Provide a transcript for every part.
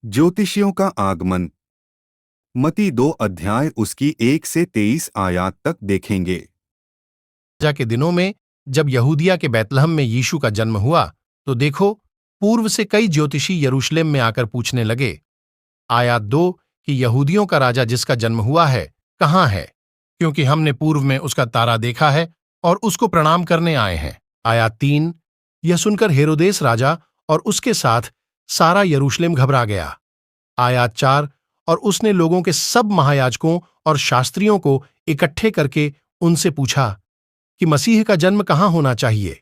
ज्योतिषियों का आगमन। मत्ती 2 अध्याय उसकी 1 से 23 आयात तक देखेंगे। राजा के दिनों में जब यहूदिया के बैतलहम में यीशु का जन्म हुआ तो देखो, पूर्व से कई ज्योतिषी यरूशलेम में आकर पूछने लगे, आयात 2 कि यहूदियों का राजा जिसका जन्म हुआ है कहाँ है, क्योंकि हमने पूर्व में उसका तारा देखा है और उसको प्रणाम करने आए हैं। आयात 3 यह सुनकर हेरोदेस राजा और उसके साथ सारा यरूशलेम घबरा गया। आयात 4 और उसने लोगों के सब महायाजकों और शास्त्रियों को इकट्ठे करके उनसे पूछा कि मसीह का जन्म कहाँ होना चाहिए।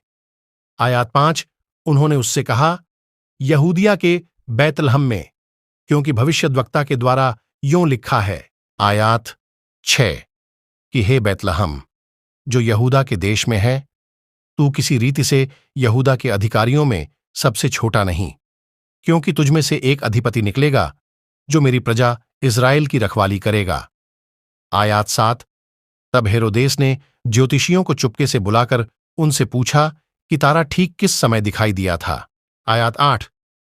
आयात 5 उन्होंने उससे कहा, यहूदिया के बैतलहम में, क्योंकि भविष्यद्वक्ता के द्वारा यों लिखा है। आयात 6 कि हे बैतलहम, जो यहूदा के देश में है, तू किसी रीति से यहूदा के अधिकारियों में सबसे छोटा नहीं, क्योंकि तुझमें से एक अधिपति निकलेगा जो मेरी प्रजा इस्राएल की रखवाली करेगा। आयात 7 तब हेरोदेस ने ज्योतिषियों को चुपके से बुलाकर उनसे पूछा कि तारा ठीक किस समय दिखाई दिया था। आयात 8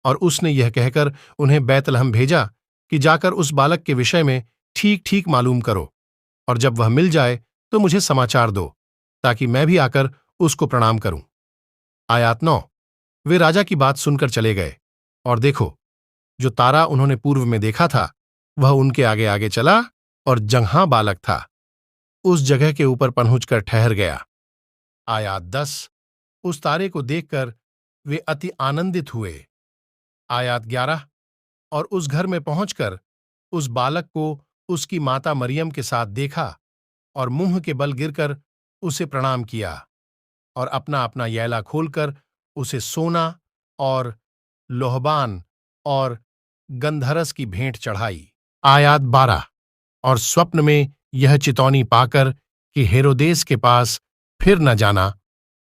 और उसने यह कहकर उन्हें बैतलहम भेजा कि जाकर उस बालक के विषय में ठीक ठीक मालूम करो, और जब वह मिल जाए तो मुझे समाचार दो, ताकि मैं भी आकर उसको प्रणाम करूं। आयात 9 वे राजा की बात सुनकर चले गए, और देखो, जो तारा उन्होंने पूर्व में देखा था वह उनके आगे आगे चला, और जहां बालक था उस जगह के ऊपर पहुंचकर ठहर गया। आयात 10 उस तारे को देखकर वे अति आनंदित हुए। आयात 11 और उस घर में पहुंचकर उस बालक को उसकी माता मरियम के साथ देखा, और मुंह के बल गिरकर उसे प्रणाम किया, और अपना अपना यैला खोलकर उसे सोना और लोहबान और गंधरस की भेंट चढ़ाई। आयात 12 और स्वप्न में यह चितौनी पाकर कि हेरोदेस के पास फिर न जाना,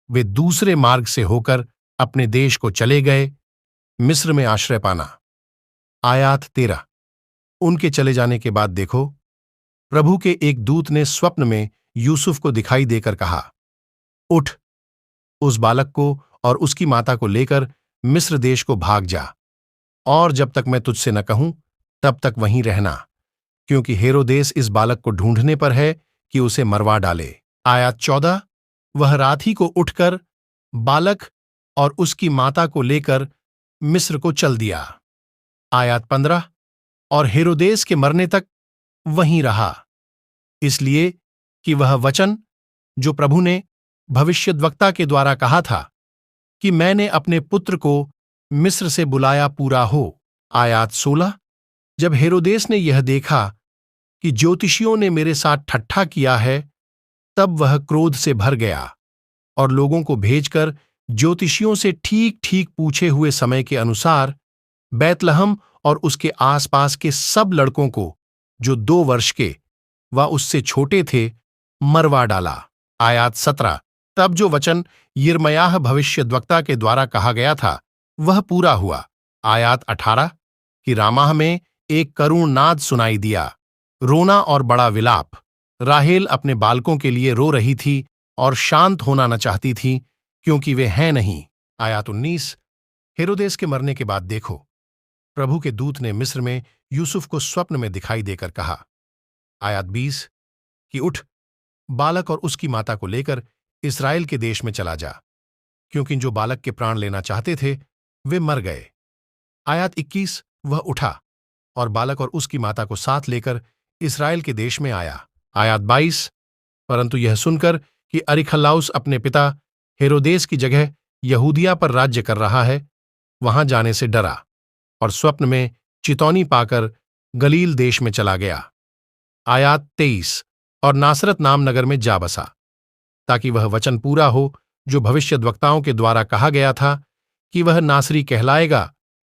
वे दूसरे मार्ग से होकर अपने देश को चले गए, मिस्र में आश्रय पाना। आयात 13 उनके चले जाने के बाद देखो, प्रभु के एक दूत ने स्वप्न में यूसुफ को दिखाई देकर कहा, उठ, उस बालक को और उसकी माता को लेकर मिस्र देश को भाग जा, और जब तक मैं तुझसे न कहूं तब तक वहीं रहना, क्योंकि हेरोदेस इस बालक को ढूंढने पर है कि उसे मरवा डाले। आयात 14 वह रात ही को उठकर बालक और उसकी माता को लेकर मिस्र को चल दिया। आयात 15 और हेरोदेस के मरने तक वहीं रहा, इसलिए कि वह वचन जो प्रभु ने भविष्यद्वक्ता के द्वारा कहा था कि मैंने अपने पुत्र को मिस्र से बुलाया पूरा हो। आयात 16 जब हेरोदेस ने यह देखा कि ज्योतिषियों ने मेरे साथ ठट्ठा किया है, तब वह क्रोध से भर गया, और लोगों को भेजकर ज्योतिषियों से ठीक ठीक पूछे हुए समय के अनुसार बैतलहम और उसके आसपास के सब लड़कों को जो 2 वर्ष के व उससे छोटे थे मरवा डाला। आयात 17 तब जो वचन यिर्मयाह भविष्यद्वक्ता के द्वारा कहा गया था वह पूरा हुआ। आयात 18 कि रामाह में एक करुण नाद सुनाई दिया, रोना और बड़ा विलाप। राहेल अपने बालकों के लिए रो रही थी और शांत होना न चाहती थी, क्योंकि वे हैं नहीं। आयात 19 हेरोदेस के मरने के बाद देखो, प्रभु के दूत ने मिस्र में यूसुफ को स्वप्न में दिखाई देकर कहा। आयात 20 कि उठ, बालक और उसकी माता को लेकर इस्राएल के देश में चला जा, क्योंकि जो बालक के प्राण लेना चाहते थे वे मर गए। आयात 21 वह उठा और बालक और उसकी माता को साथ लेकर इस्राएल के देश में आया। आयात 22 परंतु यह सुनकर कि अरिखलाउस अपने पिता हेरोदेस की जगह यहूदिया पर राज्य कर रहा है, वहां जाने से डरा, और स्वप्न में चितौनी पाकर गलील देश में चला गया। आयात 23 और नासरत नाम नगर में जा बसा, ताकि वह वचन पूरा हो जो भविष्यद्वक्ताओं के द्वारा कहा गया था कि वह नासरी कहलाएगा